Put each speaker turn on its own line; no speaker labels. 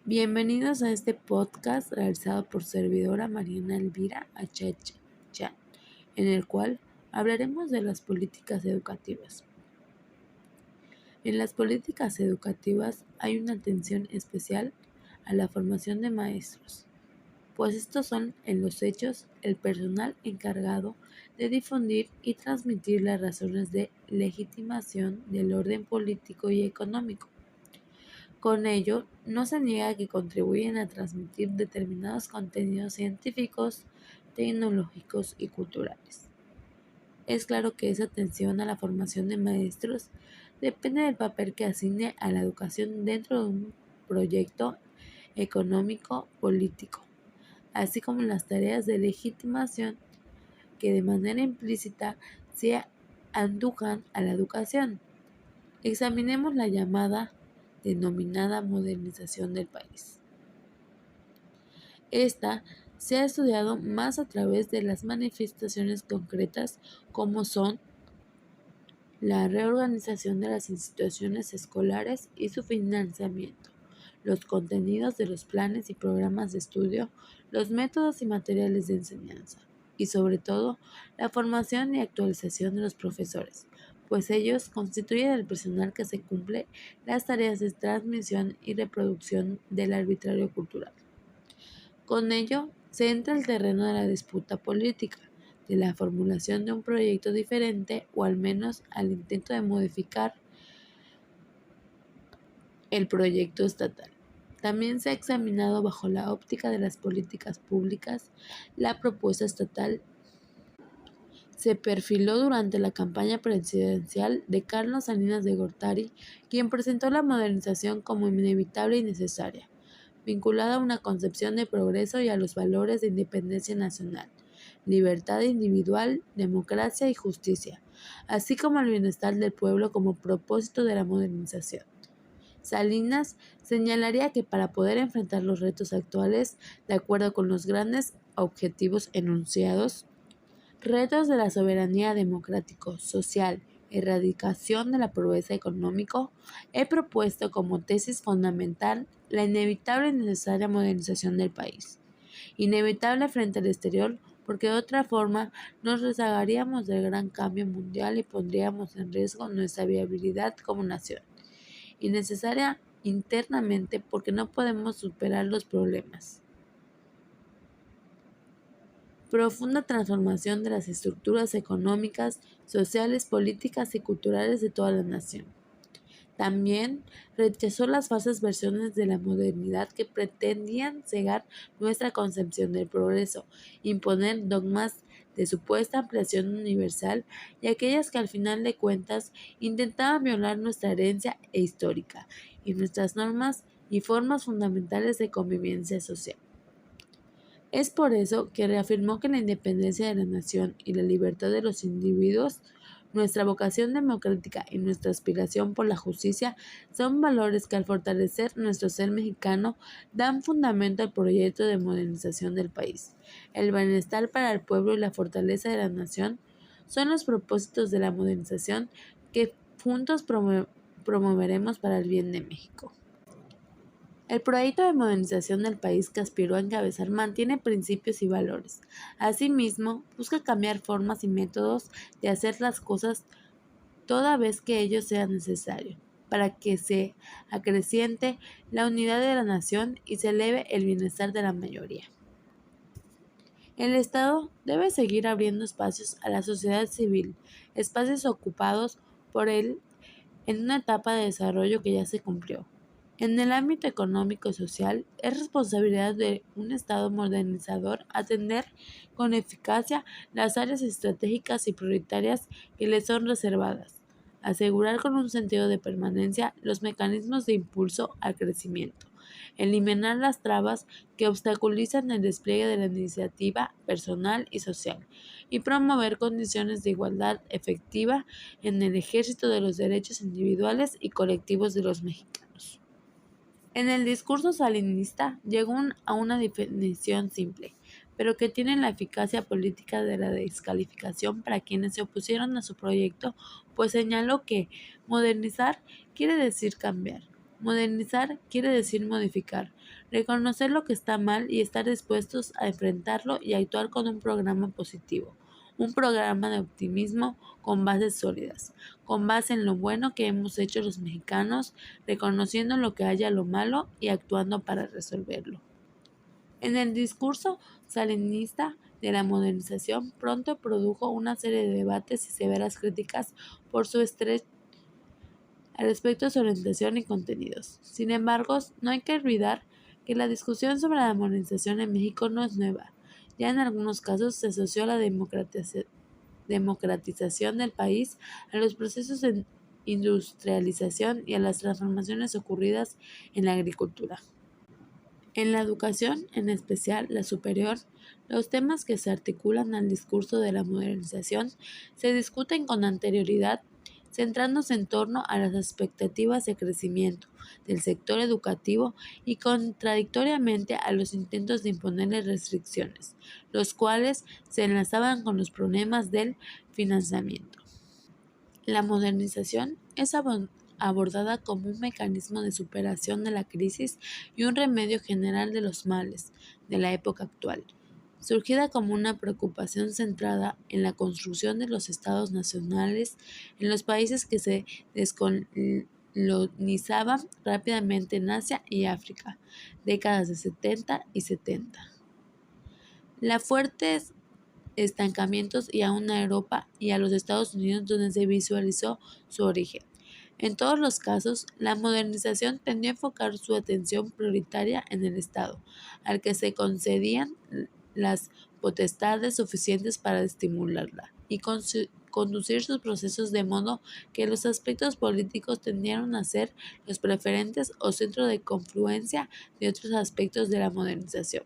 Bienvenidos a este podcast realizado por servidora Mariana Elvira Chan, en el cual hablaremos de las políticas educativas. En las políticas educativas hay una atención especial a la formación de maestros, pues estos son en los hechos el personal encargado de difundir y transmitir las razones de legitimación del orden político y económico. Con ello, no se niega que contribuyen a transmitir determinados contenidos científicos, tecnológicos y culturales. Es claro que esa atención a la formación de maestros depende del papel que asigne a la educación dentro de un proyecto económico-político, así como las tareas de legitimación que de manera implícita se andujan a la educación. Examinemos la denominada modernización del país. Esta se ha estudiado más a través de las manifestaciones concretas como son la reorganización de las instituciones escolares y su financiamiento, los contenidos de los planes y programas de estudio, los métodos y materiales de enseñanza y sobre todo la formación y actualización de los profesores, pues ellos constituyen el personal que se cumple las tareas de transmisión y reproducción del arbitrario cultural. Con ello, se entra el terreno de la disputa política, de la formulación de un proyecto diferente o al menos al intento de modificar el proyecto estatal. También se ha examinado bajo la óptica de las políticas públicas la propuesta estatal. Se perfiló durante la campaña presidencial de Carlos Salinas de Gortari, quien presentó la modernización como inevitable y necesaria, vinculada a una concepción de progreso y a los valores de independencia nacional, libertad individual, democracia y justicia, así como el bienestar del pueblo como propósito de la modernización. Salinas señalaría que para poder enfrentar los retos actuales, de acuerdo con los grandes objetivos enunciados, retos de la soberanía democrático, social, erradicación de la pobreza económico, he propuesto como tesis fundamental la inevitable y necesaria modernización del país. Inevitable frente al exterior porque de otra forma nos rezagaríamos del gran cambio mundial y pondríamos en riesgo nuestra viabilidad como nación. Innecesaria internamente porque no podemos superar los problemas. Profunda transformación de las estructuras económicas, sociales, políticas y culturales de toda la nación. También rechazó las falsas versiones de la modernidad que pretendían cegar nuestra concepción del progreso, imponer dogmas de supuesta ampliación universal y aquellas que al final de cuentas intentaban violar nuestra herencia histórica y nuestras normas y formas fundamentales de convivencia social. Es por eso que reafirmó que la independencia de la nación y la libertad de los individuos, nuestra vocación democrática y nuestra aspiración por la justicia son valores que al fortalecer nuestro ser mexicano dan fundamento al proyecto de modernización del país. El bienestar para el pueblo y la fortaleza de la nación son los propósitos de la modernización que juntos promoveremos para el bien de México. El proyecto de modernización del país que aspiró a encabezar mantiene principios y valores. Asimismo, busca cambiar formas y métodos de hacer las cosas toda vez que ello sea necesario, para que se acreciente la unidad de la nación y se eleve el bienestar de la mayoría. El Estado debe seguir abriendo espacios a la sociedad civil, espacios ocupados por él en una etapa de desarrollo que ya se cumplió. En el ámbito económico y social, es responsabilidad de un Estado modernizador atender con eficacia las áreas estratégicas y prioritarias que le son reservadas, asegurar con un sentido de permanencia los mecanismos de impulso al crecimiento, eliminar las trabas que obstaculizan el despliegue de la iniciativa personal y social, y promover condiciones de igualdad efectiva en el ejercicio de los derechos individuales y colectivos de los mexicanos. En el discurso salinista llegó a una definición simple, pero que tiene la eficacia política de la descalificación para quienes se opusieron a su proyecto, pues señaló que modernizar quiere decir cambiar. Modernizar quiere decir modificar, reconocer lo que está mal y estar dispuestos a enfrentarlo y actuar con un programa positivo, un programa de optimismo con bases sólidas, con base en lo bueno que hemos hecho los mexicanos, reconociendo lo que haya lo malo y actuando para resolverlo. En el discurso salinista de la modernización pronto produjo una serie de debates y severas críticas por su estrecho al respecto de su orientación y contenidos. Sin embargo, no hay que olvidar que la discusión sobre la modernización en México no es nueva. Ya en algunos casos se asoció la democratización del país a los procesos de industrialización y a las transformaciones ocurridas en la agricultura. En la educación, en especial la superior, los temas que se articulan al discurso de la modernización se discuten con anterioridad, centrándose en torno a las expectativas de crecimiento del sector educativo y contradictoriamente a los intentos de imponerle restricciones, los cuales se enlazaban con los problemas del financiamiento. La modernización es abordada como un mecanismo de superación de la crisis y un remedio general de los males de la época actual, surgida como una preocupación centrada en la construcción de los estados nacionales en los países que se descolonizaban rápidamente en Asia y África, décadas de 70 y 70. La fuerte estancamientos y a una Europa y a los Estados Unidos donde se visualizó su origen. En todos los casos, la modernización tendió a enfocar su atención prioritaria en el Estado, al que se concedían las potestades suficientes para estimularla y conducir sus procesos de modo que los aspectos políticos tendieron a ser los preferentes o centro de confluencia de otros aspectos de la modernización.